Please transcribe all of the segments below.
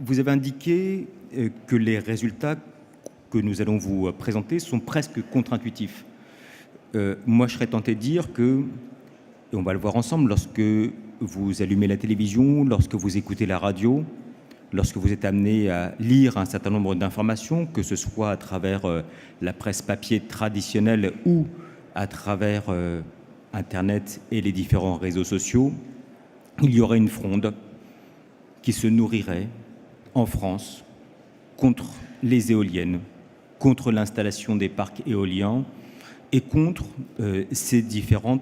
vous avez indiqué que les résultats que nous allons vous présenter sont presque contre-intuitifs. Moi, je serais tenté de dire que, et on va le voir ensemble, lorsque vous allumez la télévision, lorsque vous écoutez la radio, lorsque vous êtes amené à lire un certain nombre d'informations, que ce soit à travers la presse papier traditionnelle ou à travers Internet et les différents réseaux sociaux, il y aurait une fronde qui se nourrirait en France contre les éoliennes, contre l'installation des parcs éoliens et contre ces différents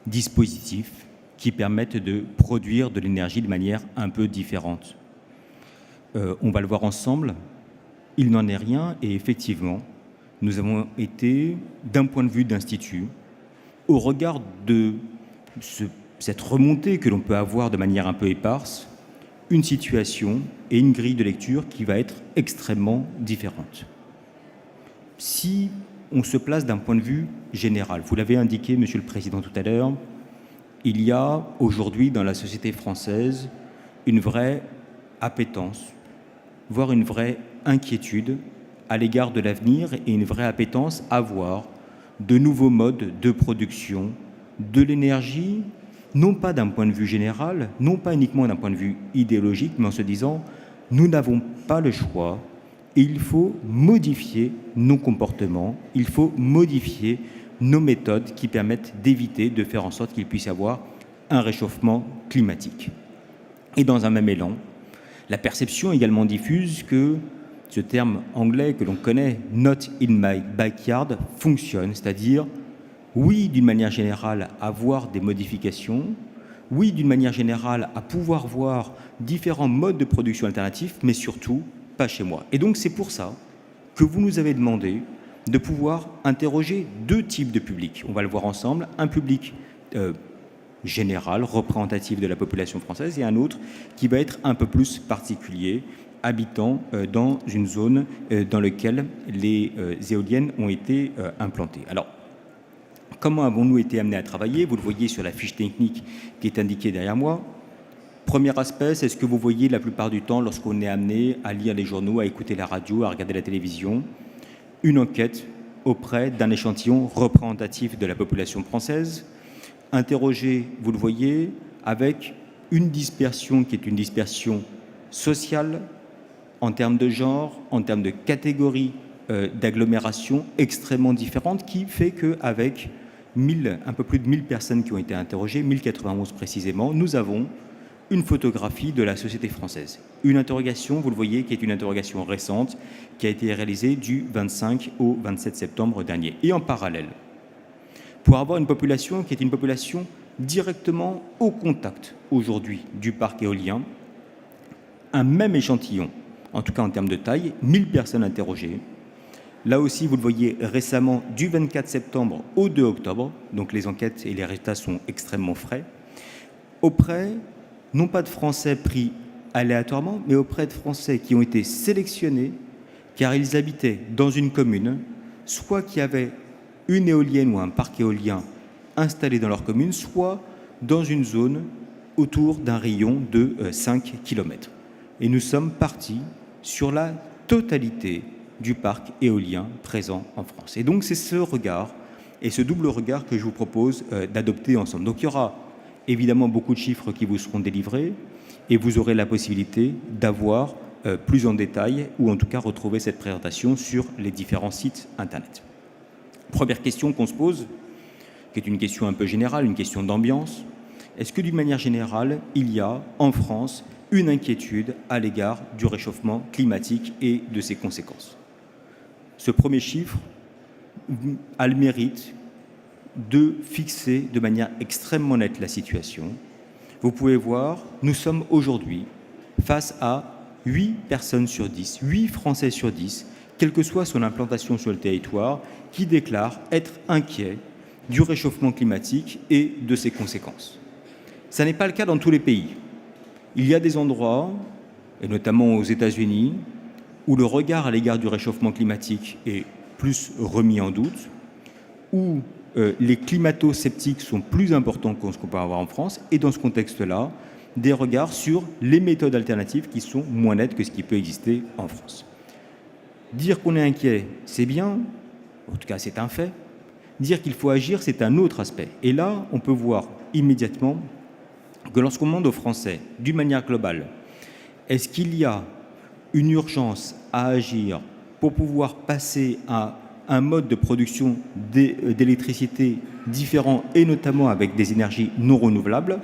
dispositifs qui permettent de produire de l'énergie de manière un peu différente. On va le voir ensemble, il n'en est rien et effectivement, nous avons été, d'un point de vue d'institut, au regard de cette remontée que l'on peut avoir de manière un peu éparse, une situation et une grille de lecture qui va être extrêmement différente. Si on se place d'un point de vue général, vous l'avez indiqué, Monsieur le Président, tout à l'heure, il y a aujourd'hui dans la société française une vraie appétence, voire une vraie inquiétude à l'égard de l'avenir et une vraie appétence à voir de nouveaux modes de production de l'énergie, non pas d'un point de vue général, non pas uniquement d'un point de vue idéologique, mais en se disant nous n'avons pas le choix et il faut modifier nos comportements, il faut modifier nos méthodes qui permettent d'éviter de faire en sorte qu'il puisse y avoir un réchauffement climatique. Et dans un même élan, la perception également diffuse que ce terme anglais que l'on connaît, « not in my backyard », fonctionne, c'est-à-dire, oui, d'une manière générale, à voir des modifications, oui, d'une manière générale, à pouvoir voir différents modes de production alternatifs, mais surtout, pas chez moi. Et donc, c'est pour ça que vous nous avez demandé de pouvoir interroger deux types de publics. On va le voir ensemble, un public général, représentatif de la population française, et un autre qui va être un peu plus particulier, habitant dans une zone dans laquelle les éoliennes ont été implantées. Alors, comment avons-nous été amenés à travailler? Vous le voyez sur la fiche technique qui est indiquée derrière moi. Premier aspect, c'est ce que vous voyez la plupart du temps lorsqu'on est amené à lire les journaux, à écouter la radio, à regarder la télévision. Une enquête auprès d'un échantillon représentatif de la population française, interrogé, vous le voyez, avec une dispersion qui est une dispersion sociale, en termes de genre, en termes de catégories d'agglomération extrêmement différentes, qui fait qu'avec un peu plus de 1000 personnes qui ont été interrogées, 1091 précisément, nous avons une photographie de la société française. Une interrogation, vous le voyez, qui est une interrogation récente, qui a été réalisée du 25 au 27 septembre dernier. Et en parallèle, pour avoir une population qui est une population directement au contact aujourd'hui du parc éolien, un même échantillon, en tout cas en termes de taille, 1000 personnes interrogées. Là aussi, vous le voyez récemment, du 24 septembre au 2 octobre, donc les enquêtes et les résultats sont extrêmement frais, auprès, non pas de Français pris aléatoirement, mais auprès de Français qui ont été sélectionnés car ils habitaient dans une commune, soit qui avaient une éolienne ou un parc éolien installé dans leur commune, soit dans une zone autour d'un rayon de 5 km. Et nous sommes partis sur la totalité du parc éolien présent en France. Et donc c'est ce regard et ce double regard que je vous propose d'adopter ensemble. Donc il y aura évidemment beaucoup de chiffres qui vous seront délivrés et vous aurez la possibilité d'avoir plus en détail ou en tout cas retrouver cette présentation sur les différents sites Internet. Première question qu'on se pose, qui est une question un peu générale, une question d'ambiance. Est-ce que d'une manière générale, il y a en France une inquiétude à l'égard du réchauffement climatique et de ses conséquences? Ce premier chiffre a le mérite de fixer de manière extrêmement nette la situation. Vous pouvez voir, nous sommes aujourd'hui face à 8 personnes sur 10, 8 Français sur 10, quelle que soit son implantation sur le territoire, qui déclarent être inquiets du réchauffement climatique et de ses conséquences. Ça n'est pas le cas dans tous les pays. Il y a des endroits, et notamment aux États-Unis, où le regard à l'égard du réchauffement climatique est plus remis en doute, où les climato-sceptiques sont plus importants que ce qu'on peut avoir en France. Et dans ce contexte-là, des regards sur les méthodes alternatives qui sont moins nettes que ce qui peut exister en France. Dire qu'on est inquiet, c'est bien, en tout cas c'est un fait. Dire qu'il faut agir, c'est un autre aspect. Et là, on peut voir immédiatement que lorsqu'on demande aux Français, d'une manière globale, est-ce qu'il y a une urgence à agir pour pouvoir passer à un mode de production d'électricité différent et notamment avec des énergies non renouvelables,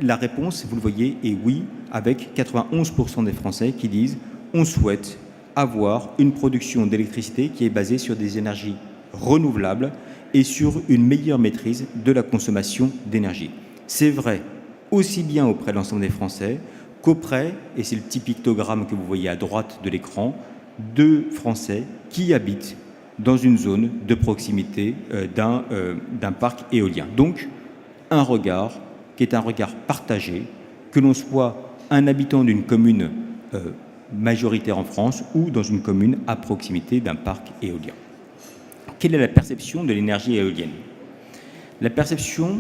la réponse, vous le voyez, est oui, avec 91% des Français qui disent on souhaite avoir une production d'électricité qui est basée sur des énergies renouvelables et sur une meilleure maîtrise de la consommation d'énergie. C'est vrai aussi bien auprès de l'ensemble des Français qu'auprès, et c'est le petit pictogramme que vous voyez à droite de l'écran, de Français qui habitent dans une zone de proximité d'un parc éolien. Donc, un regard qui est un regard partagé, que l'on soit un habitant d'une commune majoritaire en France ou dans une commune à proximité d'un parc éolien. Quelle est la perception de l'énergie éolienne? La perception,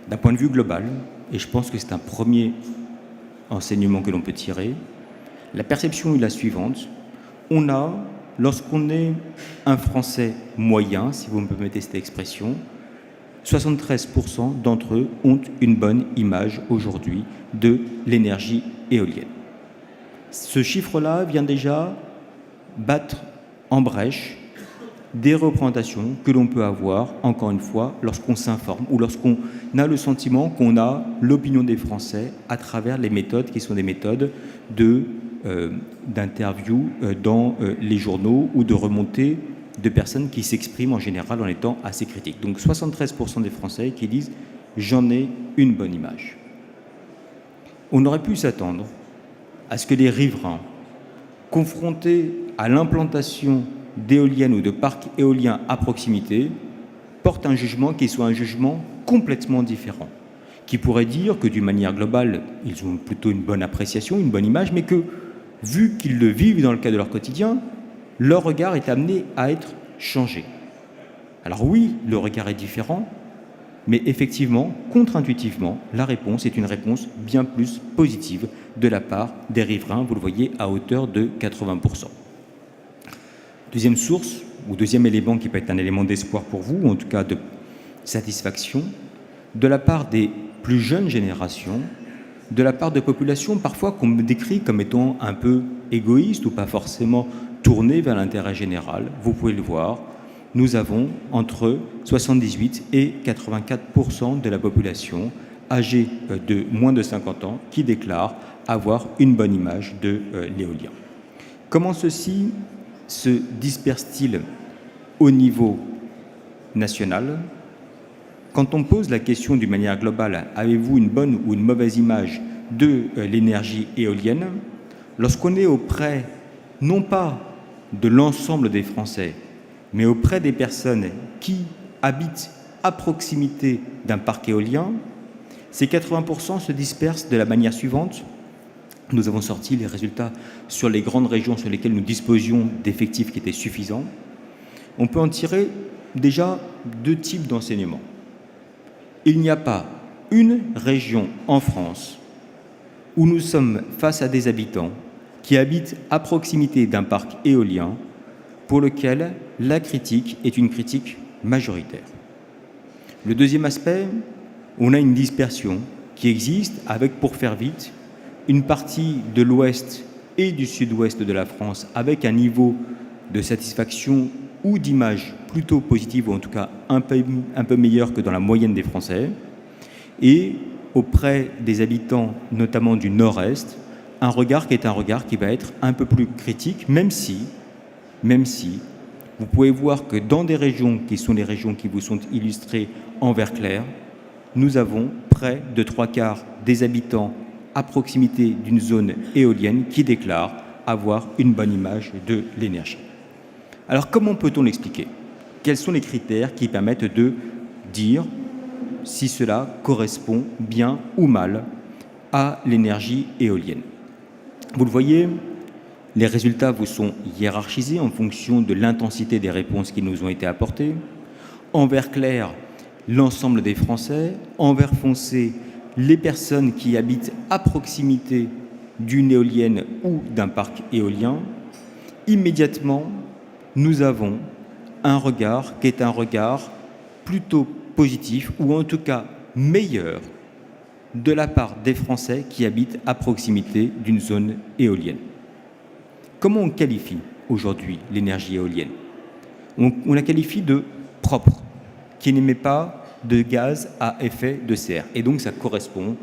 d'un point de vue global, et je pense que c'est un premier enseignement que l'on peut tirer, la perception est la suivante. On a, lorsqu'on est un Français moyen, si vous me permettez cette expression, 73% d'entre eux ont une bonne image aujourd'hui de l'énergie éolienne. Ce chiffre-là vient déjà battre en brèche des représentations que l'on peut avoir, encore une fois, lorsqu'on s'informe ou lorsqu'on a le sentiment qu'on a l'opinion des Français à travers les méthodes qui sont des méthodes d'interview dans les journaux ou de remontée de personnes qui s'expriment en général en étant assez critiques. Donc 73% des Français qui disent « j'en ai une bonne image ». On aurait pu s'attendre à ce que les riverains, confrontés à l'implantation d'éoliennes ou de parcs éoliens à proximité, portent un jugement qui soit un jugement complètement différent, qui pourrait dire que d'une manière globale, ils ont plutôt une bonne appréciation, une bonne image, mais que, vu qu'ils le vivent dans le cadre de leur quotidien, leur regard est amené à être changé. Alors oui, le regard est différent, mais effectivement, contre-intuitivement, la réponse est une réponse bien plus positive de la part des riverains, vous le voyez, à hauteur de 80%. Deuxième source, ou deuxième élément qui peut être un élément d'espoir pour vous, ou en tout cas de satisfaction, de la part des plus jeunes générations, de la part de populations parfois qu'on me décrit comme étant un peu égoïstes ou pas forcément tournées vers l'intérêt général. Vous pouvez le voir, nous avons entre 78 et 84% de la population âgée de moins de 50 ans qui déclarent avoir une bonne image de l'éolien. Comment ceci se disperse-t-il au niveau national? Quand on pose la question d'une manière globale, avez-vous une bonne ou une mauvaise image de l'énergie éolienne? Lorsqu'on est auprès, non pas de l'ensemble des Français, mais auprès des personnes qui habitent à proximité d'un parc éolien, ces 80% se dispersent de la manière suivante. Nous avons sorti les résultats sur les grandes régions sur lesquelles nous disposions d'effectifs qui étaient suffisants. On peut en tirer déjà deux types d'enseignements. Il n'y a pas une région en France où nous sommes face à des habitants qui habitent à proximité d'un parc éolien pour lequel la critique est une critique majoritaire. Le deuxième aspect, on a une dispersion qui existe avec, pour faire vite, une partie de l'ouest et du sud-ouest de la France avec un niveau de satisfaction ou d'image plutôt positive, ou en tout cas un peu meilleur que dans la moyenne des Français, et auprès des habitants, notamment du nord-est, un regard qui est un regard qui va être un peu plus critique, même si vous pouvez voir que dans des régions qui sont les régions qui vous sont illustrées en vert clair, nous avons près de 3/4 des habitants à proximité d'une zone éolienne qui déclarent avoir une bonne image de l'énergie. Alors comment peut-on l'expliquer? Quels sont les critères qui permettent de dire si cela correspond bien ou mal à l'énergie éolienne? Vous le voyez, les résultats vous sont hiérarchisés en fonction de l'intensité des réponses qui nous ont été apportées. En vert clair, l'ensemble des Français. En vert foncé, les personnes qui habitent à proximité d'une éolienne ou d'un parc éolien, immédiatement, nous avons un regard qui est un regard plutôt positif, ou en tout cas meilleur, de la part des Français qui habitent à proximité d'une zone éolienne. Comment on qualifie aujourd'hui l'énergie éolienne ? On la qualifie de propre, qui n'émet pas de gaz à effet de serre. Et donc ça correspond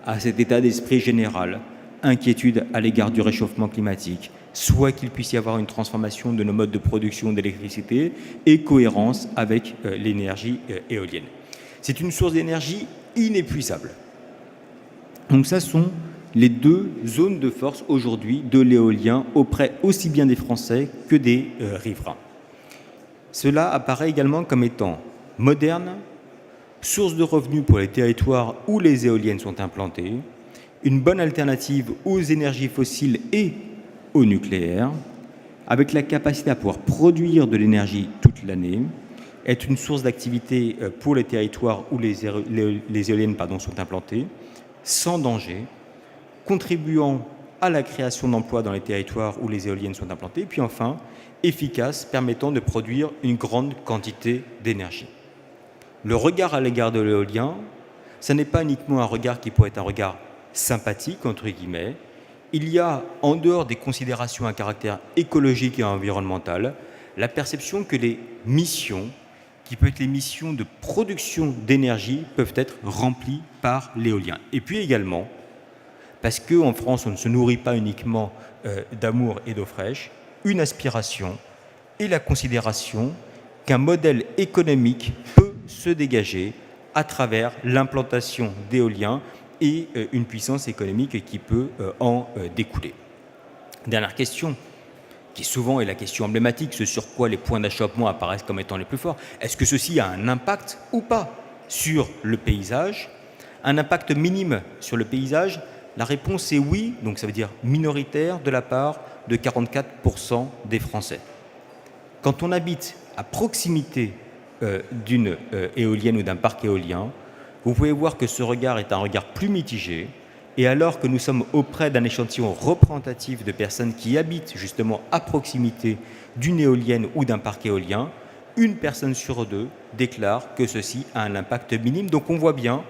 à cet état d'esprit général, inquiétude à l'égard du réchauffement climatique, soit qu'il puisse y avoir une transformation de nos modes de production d'électricité et cohérence avec l'énergie éolienne. C'est une source d'énergie inépuisable. Donc ça sont les deux zones de force aujourd'hui de l'éolien auprès aussi bien des Français que des riverains. Cela apparaît également comme étant moderne, source de revenus pour les territoires où les éoliennes sont implantées, une bonne alternative aux énergies fossiles et au nucléaire, avec la capacité à pouvoir produire de l'énergie toute l'année, est une source d'activité pour les territoires où les éoliennes sont implantées, sans danger, contribuant à la création d'emplois dans les territoires où les éoliennes sont implantées, puis enfin, efficace, permettant de produire une grande quantité d'énergie. Le regard à l'égard de l'éolien, ce n'est pas uniquement un regard qui pourrait être un regard sympathique, entre guillemets. Il y a, en dehors des considérations à caractère écologique et environnemental, la perception que les missions, qui peuvent être les missions de production d'énergie, peuvent être remplies par l'éolien. Et puis également, parce qu'en France, on ne se nourrit pas uniquement d'amour et d'eau fraîche, une aspiration et la considération qu'un modèle économique peut se dégager à travers l'implantation d'éoliens et une puissance économique qui peut en découler. Dernière question, qui souvent est la question emblématique, ce sur quoi les points d'achoppement apparaissent comme étant les plus forts. Est-ce que ceci a un impact ou pas sur le paysage ? Un impact minime sur le paysage ? La réponse est oui, donc ça veut dire minoritaire de la part de 44% des Français. Quand on habite à proximité d'une éolienne ou d'un parc éolien, vous pouvez voir que ce regard est un regard plus mitigé, et alors que nous sommes auprès d'un échantillon représentatif de personnes qui habitent justement à proximité d'une éolienne ou d'un parc éolien, une personne sur deux déclare que ceci a un impact minime. Donc on voit bien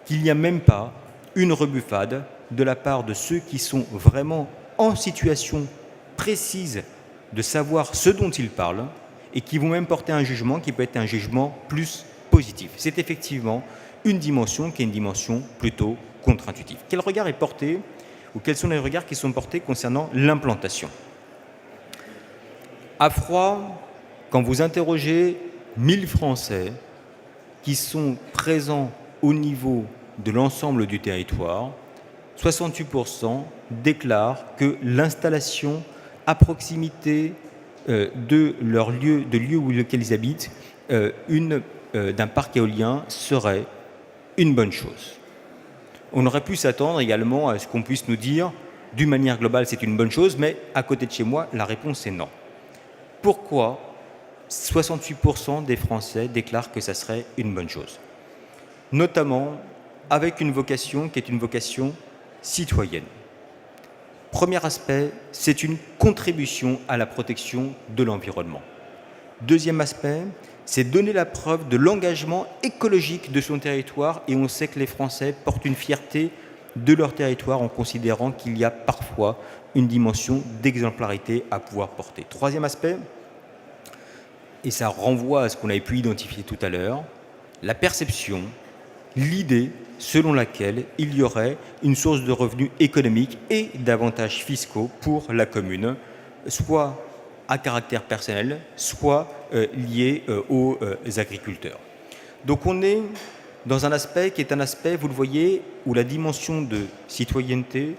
qu'il n'y a même pas une rebuffade de la part de ceux qui sont vraiment en situation précise de savoir ce dont ils parlent et qui vont même porter un jugement qui peut être un jugement plus positif. C'est effectivement une dimension qui est une dimension plutôt contre-intuitive. Quel regard est porté, ou quels sont les regards qui sont portés concernant l'implantation ? À froid, quand vous interrogez 1000 Français qui sont présents au niveau de l'ensemble du territoire, 68% déclarent que l'installation à proximité de leur lieu, de lieu où ils habitent, d'un parc éolien serait une bonne chose. On aurait pu s'attendre également à ce qu'on puisse nous dire, d'une manière globale, c'est une bonne chose, mais à côté de chez moi, la réponse est non. Pourquoi 68% des Français déclarent que ça serait une bonne chose ? Notamment avec une vocation qui est une vocation citoyenne. Premier aspect, c'est une contribution à la protection de l'environnement. Deuxième aspect, c'est donner la preuve de l'engagement écologique de son territoire, et on sait que les Français portent une fierté de leur territoire en considérant qu'il y a parfois une dimension d'exemplarité à pouvoir porter. Troisième aspect, et ça renvoie à ce qu'on avait pu identifier tout à l'heure, la perception, l'idée selon laquelle il y aurait une source de revenus économiques et d'avantages fiscaux pour la commune, soit à caractère personnel, soit lié aux agriculteurs. Donc on est dans un aspect qui est un aspect, vous le voyez, où la dimension de citoyenneté,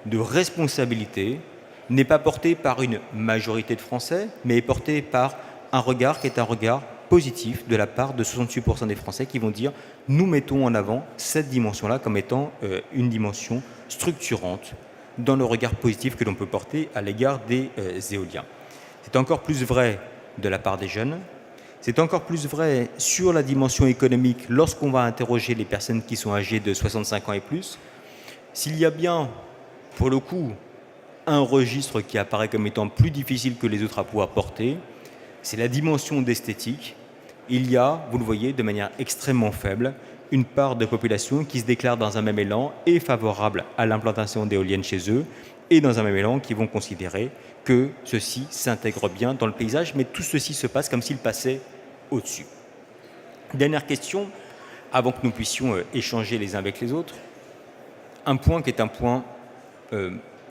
de responsabilité, n'est pas portée par une majorité de Français, mais est portée par un regard qui est un regard positif de la part de 68% des Français qui vont dire « nous mettons en avant cette dimension-là comme étant une dimension structurante dans le regard positif que l'on peut porter à l'égard des éoliens ». C'est encore plus vrai de la part des jeunes C'est encore plus vrai sur la dimension économique lorsqu'on va interroger les personnes qui sont âgées de 65 ans et plus. S'il y a bien, pour le coup, un registre qui apparaît comme étant plus difficile que les autres à pouvoir porter, c'est la dimension d'esthétique. Il y a, vous le voyez, de manière extrêmement faible, une part de population qui se déclare dans un même élan et favorable à l'implantation d'éoliennes chez eux, et dans un même élan qui vont considérer que ceci s'intègre bien dans le paysage, mais tout ceci se passe comme s'il passait au-dessus. Dernière question, avant que nous puissions échanger les uns avec les autres. Un point qui est un point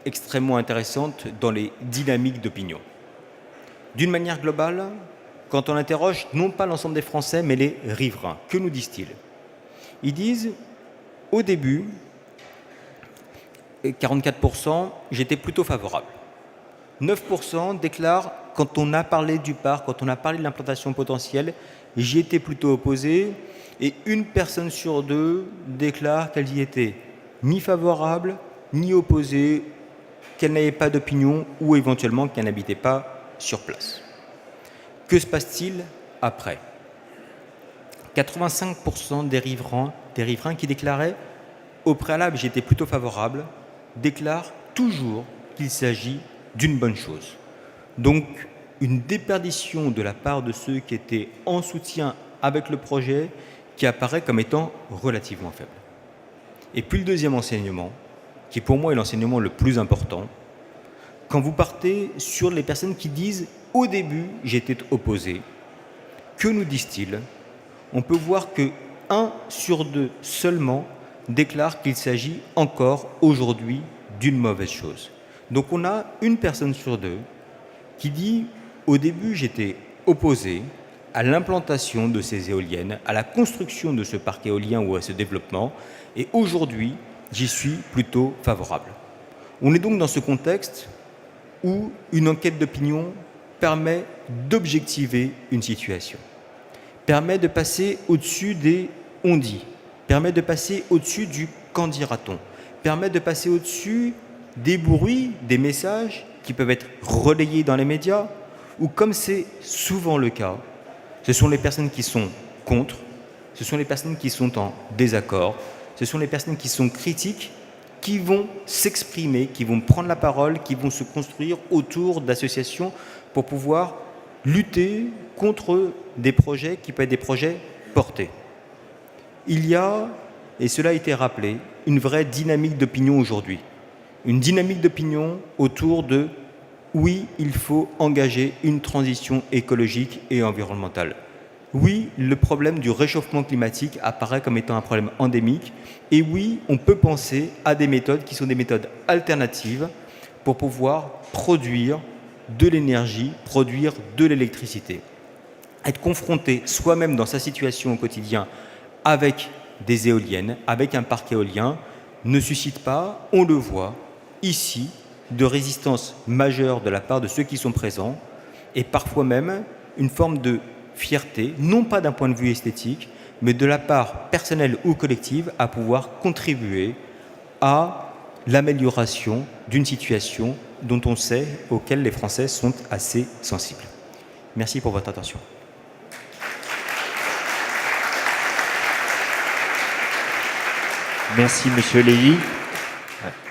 extrêmement intéressant dans les dynamiques d'opinion. D'une manière globale, quand on interroge non pas l'ensemble des Français, mais les riverains, que nous disent-ils? Ils disent, au début, 44%, j'étais plutôt favorable. 9% déclarent, quand on a parlé du parc, quand on a parlé de l'implantation potentielle, j'y étais plutôt opposé, et une personne sur deux déclare qu'elle y était ni favorable, ni opposée, qu'elle n'avait pas d'opinion, ou éventuellement qu'elle n'habitait pas sur place. Que se passe-t-il après? 85% des riverains qui déclaraient au préalable j'étais plutôt favorable, déclarent toujours qu'il s'agit d'une bonne chose. Donc une déperdition de la part de ceux qui étaient en soutien avec le projet qui apparaît comme étant relativement faible. Et puis le deuxième enseignement, qui pour moi est l'enseignement le plus important, quand vous partez sur les personnes qui disent « au début, j'étais opposé », que nous disent-ils? On peut voir que 1 sur 2 seulement déclare qu'il s'agit encore aujourd'hui d'une mauvaise chose. Donc on a une personne sur 2 qui dit « au début, j'étais opposé à l'implantation de ces éoliennes, à la construction de ce parc éolien ou à ce développement, et aujourd'hui, j'y suis plutôt favorable ». On est donc dans ce contexte où une enquête d'opinion permet d'objectiver une situation, permet de passer au-dessus des « on dit », permet de passer au-dessus du « qu'en dira-t-on », permet de passer au-dessus des bruits, des messages qui peuvent être relayés dans les médias, ou comme c'est souvent le cas, ce sont les personnes qui sont contre, ce sont les personnes qui sont en désaccord, ce sont les personnes qui sont critiques, qui vont s'exprimer, qui vont prendre la parole, qui vont se construire autour d'associations pour pouvoir lutter contre des projets qui peuvent être des projets portés. Il y a, et cela a été rappelé, une vraie dynamique d'opinion aujourd'hui. Une dynamique d'opinion autour de « oui, il faut engager une transition écologique et environnementale ». Oui, le problème du réchauffement climatique apparaît comme étant un problème endémique. Et oui, on peut penser à des méthodes qui sont des méthodes alternatives pour pouvoir produire de l'énergie, produire de l'électricité. Être confronté soi-même dans sa situation au quotidien avec des éoliennes, avec un parc éolien, ne suscite pas, on le voit ici, de résistance majeure de la part de ceux qui sont présents et parfois même une forme de fierté, non pas d'un point de vue esthétique, mais de la part personnelle ou collective à pouvoir contribuer à l'amélioration d'une situation dont on sait, auquel les Français sont assez sensibles. Merci pour votre attention. Merci, Monsieur Lévy.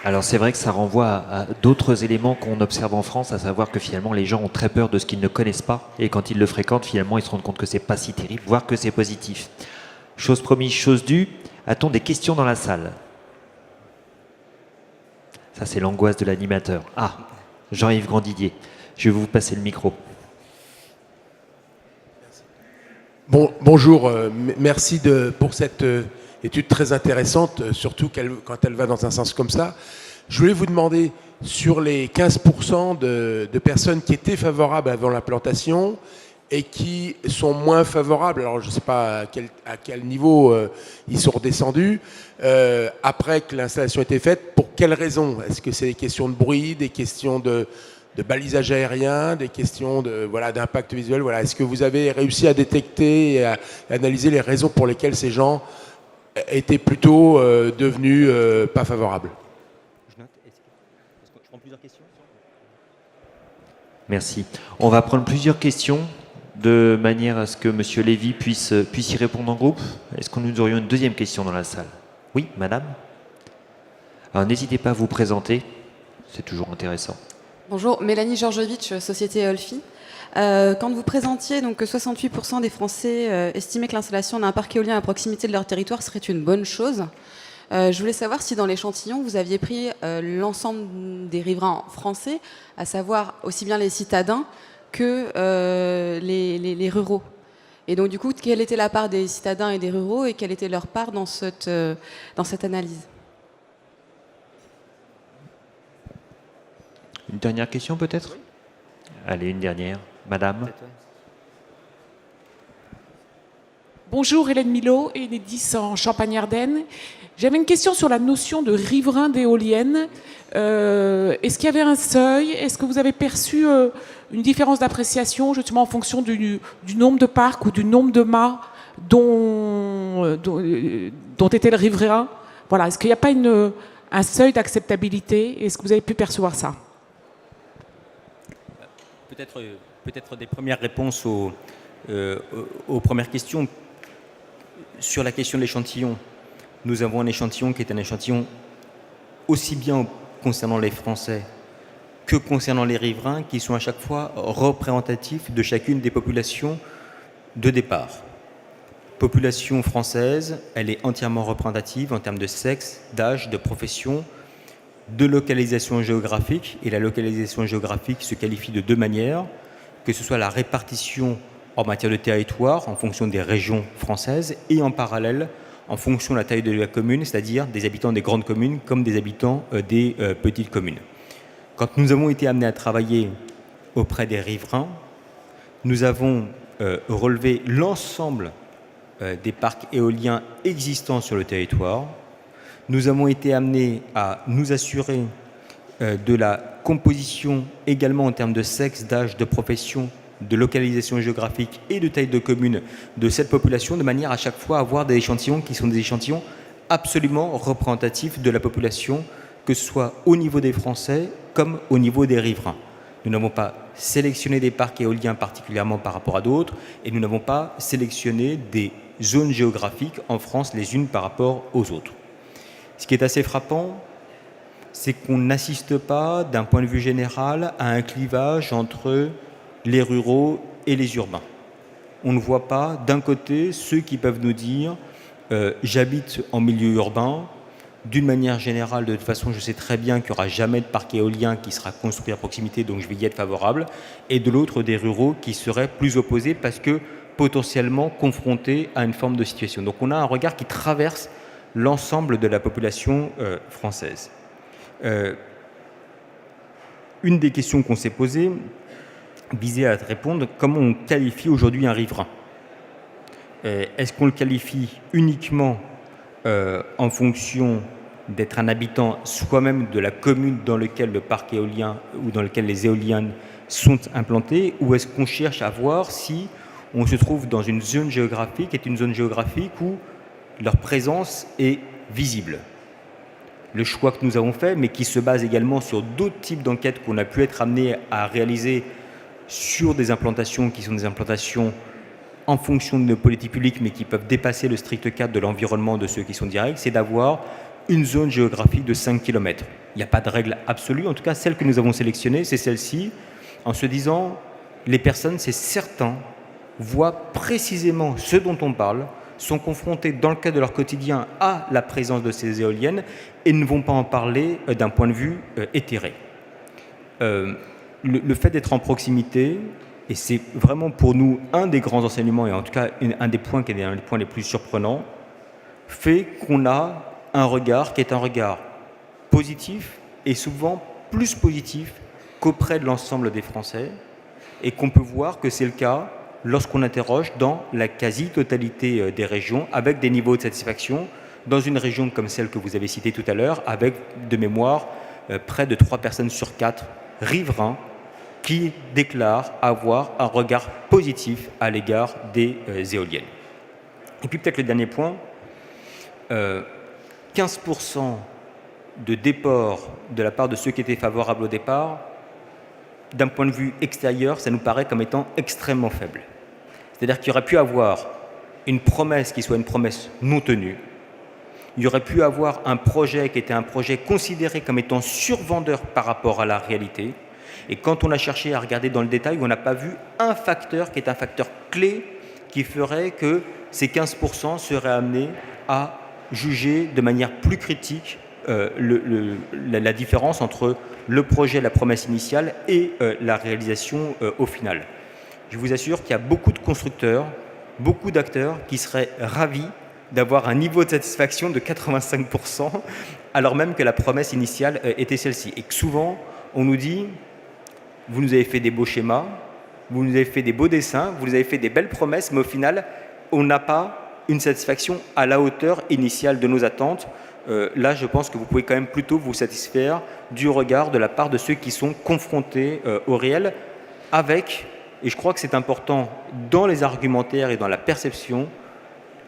Alors c'est vrai que ça renvoie à d'autres éléments qu'on observe en France, à savoir que finalement les gens ont très peur de ce qu'ils ne connaissent pas, et quand ils le fréquentent, finalement ils se rendent compte que c'est pas si terrible, voire que c'est positif. Chose promise, chose due. A-t-on des questions dans la salle? Ça c'est l'angoisse de l'animateur. Ah, Jean-Yves Grandidier, je vais vous passer le micro. Bonjour, merci pour cette étude très intéressante, surtout quand elle va dans un sens comme ça. Je voulais vous demander, sur les 15% de personnes qui étaient favorables avant l'implantation et qui sont moins favorables, alors je ne sais pas à quel niveau ils sont redescendus, après que l'installation était faite, pour quelles raisons? Est-ce que c'est des questions de bruit, des questions de balisage aérien, des questions d'impact visuel? Est-ce que vous avez réussi à détecter et à analyser les raisons pour lesquelles ces gens étaient plutôt devenus pas favorables? Je note. Est-ce que je prends plusieurs questions? Merci. On va prendre plusieurs questions. de manière à ce que M. Lévy puisse y répondre en groupe. Est-ce que nous aurions une deuxième question dans la salle? Oui, madame. Alors n'hésitez pas à vous présenter, c'est toujours intéressant. Bonjour, Mélanie Georgevitch, Société Olfi. Quand vous présentiez donc, que 68% des Français estimaient que l'installation d'un parc éolien à proximité de leur territoire serait une bonne chose, je voulais savoir si dans l'échantillon, vous aviez pris l'ensemble des riverains français, à savoir aussi bien les citadins que les ruraux. Et donc du coup, quelle était la part des citadins et des ruraux et quelle était leur part dans cette analyse? Une dernière question peut-être? Allez, une dernière. Madame. Bonjour, Hélène Milot, Enedis en Champagne-Ardenne. J'avais une question sur la notion de riverain d'éoliennes. Est-ce qu'il y avait un seuil? Est-ce que vous avez perçu une différence d'appréciation justement en fonction du nombre de parcs ou du nombre de mâts dont était le riverain? Voilà. Est-ce qu'il n'y a pas un seuil d'acceptabilité? Est-ce que vous avez pu percevoir ça? Peut-être des premières réponses aux premières questions. Sur la question de l'échantillon, nous avons un échantillon qui est un échantillon aussi bien concernant les Français que concernant les riverains, qui sont à chaque fois représentatifs de chacune des populations de départ. Population française, elle est entièrement représentative en termes de sexe, d'âge, de profession, de localisation géographique. Et la localisation géographique se qualifie de deux manières, que ce soit la répartition en matière de territoire en fonction des régions françaises et en parallèle en fonction de la taille de la commune, c'est-à-dire des habitants des grandes communes comme des habitants des petites communes. Quand nous avons été amenés à travailler auprès des riverains, nous avons relevé l'ensemble des parcs éoliens existants sur le territoire. Nous avons été amenés à nous assurer de la composition également en termes de sexe, d'âge, de profession, de localisation géographique et de taille de commune de cette population, de manière à chaque fois à avoir des échantillons qui sont des échantillons absolument représentatifs de la population, que ce soit au niveau des Français comme au niveau des riverains. Nous n'avons pas sélectionné des parcs éoliens particulièrement par rapport à d'autres et nous n'avons pas sélectionné des zones géographiques en France les unes par rapport aux autres. Ce qui est assez frappant, c'est qu'on n'assiste pas, d'un point de vue général, à un clivage entre les ruraux et les urbains. On ne voit pas, d'un côté, ceux qui peuvent nous dire j'habite en milieu urbain, d'une manière générale, de toute façon, je sais très bien qu'il n'y aura jamais de parc éolien qui sera construit à proximité, donc je vais y être favorable, et de l'autre, des ruraux qui seraient plus opposés parce que potentiellement confrontés à une forme de situation. Donc on a un regard qui traverse l'ensemble de la population française. Une des questions qu'on s'est posées visait à répondre comment on qualifie aujourd'hui un riverain. Est-ce qu'on le qualifie uniquement en fonction d'être un habitant soi-même de la commune dans laquelle le parc éolien ou dans laquelle les éoliennes sont implantées, ou est-ce qu'on cherche à voir si on se trouve dans une zone géographique qui est une zone géographique où leur présence est visible? Le choix que nous avons fait, mais qui se base également sur d'autres types d'enquêtes qu'on a pu être amenés à réaliser sur des implantations qui sont des implantations en fonction de nos politiques publiques, mais qui peuvent dépasser le strict cadre de l'environnement de ceux qui sont directs, c'est d'avoir une zone géographique de 5 km. Il n'y a pas de règle absolue, en tout cas celle que nous avons sélectionnée, c'est celle-ci, en se disant, les personnes, c'est certain, voient précisément ce dont on parle, sont confrontés dans le cadre de leur quotidien à la présence de ces éoliennes et ne vont pas en parler d'un point de vue éthéré. Le fait d'être en proximité, et c'est vraiment pour nous un des grands enseignements, et en tout cas un des points qui est un des points les plus surprenants, fait qu'on a un regard qui est un regard positif et souvent plus positif qu'auprès de l'ensemble des Français, et qu'on peut voir que c'est le cas lorsqu'on interroge dans la quasi-totalité des régions, avec des niveaux de satisfaction, dans une région comme celle que vous avez citée tout à l'heure, avec de mémoire près de 3 personnes sur 4 riverains qui déclarent avoir un regard positif à l'égard des éoliennes. Et puis peut-être le dernier point, 15% de déport de la part de ceux qui étaient favorables au départ, d'un point de vue extérieur, ça nous paraît comme étant extrêmement faible. C'est-à-dire qu'il y aurait pu avoir une promesse qui soit une promesse non tenue. Il y aurait pu avoir un projet qui était un projet considéré comme étant survendeur par rapport à la réalité. Et quand on a cherché à regarder dans le détail, on n'a pas vu un facteur qui est un facteur clé qui ferait que ces 15% seraient amenés à juger de manière plus critique la différence entre le projet, la promesse initiale et la réalisation au final. Je vous assure qu'il y a beaucoup de constructeurs, beaucoup d'acteurs qui seraient ravis d'avoir un niveau de satisfaction de 85%, alors même que la promesse initiale était celle-ci. Et que souvent, on nous dit, vous nous avez fait des beaux schémas, vous nous avez fait des beaux dessins, vous nous avez fait des belles promesses, mais au final, on n'a pas une satisfaction à la hauteur initiale de nos attentes. Là, je pense que vous pouvez quand même plutôt vous satisfaire du regard de la part de ceux qui sont confrontés au réel avec, et je crois que c'est important dans les argumentaires et dans la perception,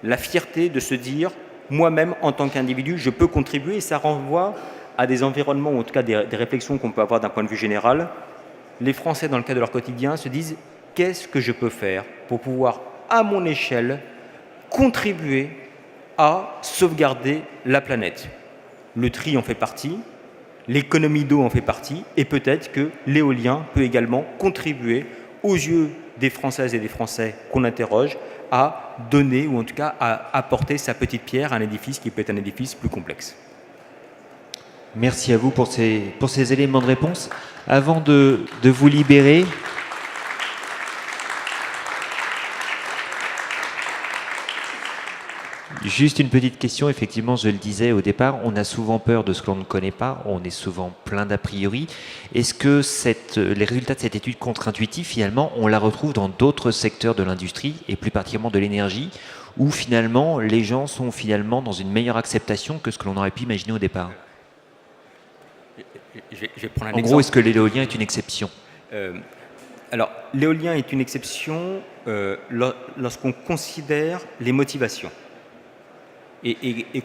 la fierté de se dire, moi-même, en tant qu'individu, je peux contribuer, et ça renvoie à des environnements, ou en tout cas des réflexions qu'on peut avoir d'un point de vue général. Les Français, dans le cadre de leur quotidien, se disent, qu'est-ce que je peux faire pour pouvoir, à mon échelle, contribuer à sauvegarder la planète. Le tri en fait partie, l'économie d'eau en fait partie, et peut-être que l'éolien peut également contribuer, aux yeux des Françaises et des Français qu'on interroge, à donner, ou en tout cas à apporter sa petite pierre à un édifice qui peut être un édifice plus complexe. Merci à vous pour ces éléments de réponse. Avant de vous libérer, juste une petite question, effectivement, je le disais au départ, on a souvent peur de ce que l'on ne connaît pas, on est souvent plein d'a priori. Est-ce que les résultats de cette étude contre-intuitive, finalement, on la retrouve dans d'autres secteurs de l'industrie, et plus particulièrement de l'énergie, où finalement les gens sont finalement dans une meilleure acceptation que ce que l'on aurait pu imaginer au départ? Je vais prendre un exemple. En gros, est-ce que l'éolien est une exception? Alors, l'éolien est une exception lorsqu'on considère les motivations. Et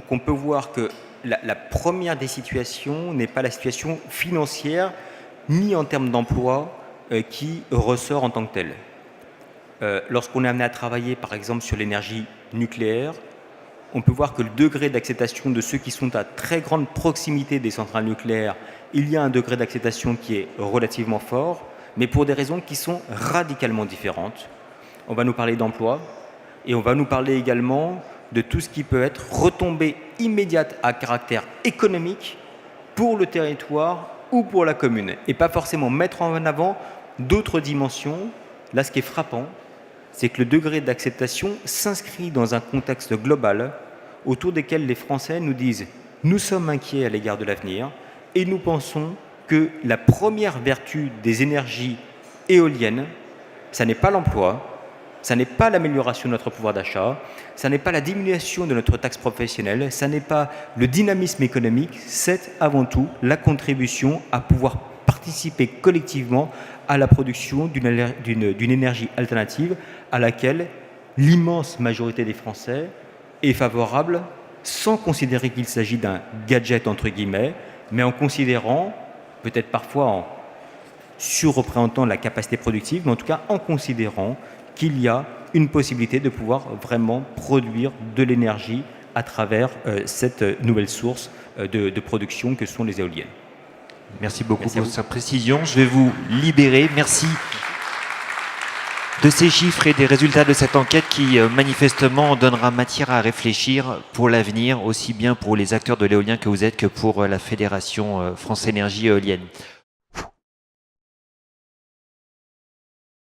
qu'on peut voir que la première des situations n'est pas la situation financière, ni en termes d'emploi, qui ressort en tant que telle. Lorsqu'on est amené à travailler, par exemple, sur l'énergie nucléaire, on peut voir que le degré d'acceptation de ceux qui sont à très grande proximité des centrales nucléaires, il y a un degré d'acceptation qui est relativement fort, mais pour des raisons qui sont radicalement différentes. On va nous parler d'emploi, et on va nous parler également de tout ce qui peut être retombée immédiate à caractère économique pour le territoire ou pour la commune, et pas forcément mettre en avant d'autres dimensions. Là, ce qui est frappant, c'est que le degré d'acceptation s'inscrit dans un contexte global autour desquels les Français nous disent « nous sommes inquiets à l'égard de l'avenir et nous pensons que la première vertu des énergies éoliennes, ça n'est pas l'emploi, ça n'est pas l'amélioration de notre pouvoir d'achat, ça n'est pas la diminution de notre taxe professionnelle, ça n'est pas le dynamisme économique, c'est avant tout la contribution à pouvoir participer collectivement à la production d'une énergie alternative à laquelle l'immense majorité des Français est favorable, sans considérer qu'il s'agit d'un gadget entre guillemets, mais en considérant, peut-être parfois en surreprésentant la capacité productive, mais en tout cas en considérant qu'il y a une possibilité de pouvoir vraiment produire de l'énergie à travers cette nouvelle source de production que sont les éoliennes. Merci beaucoup pour cette précision. Je vais vous libérer. Merci de ces chiffres et des résultats de cette enquête qui manifestement donnera matière à réfléchir pour l'avenir, aussi bien pour les acteurs de l'éolien que vous êtes que pour la Fédération France Énergie Éolienne.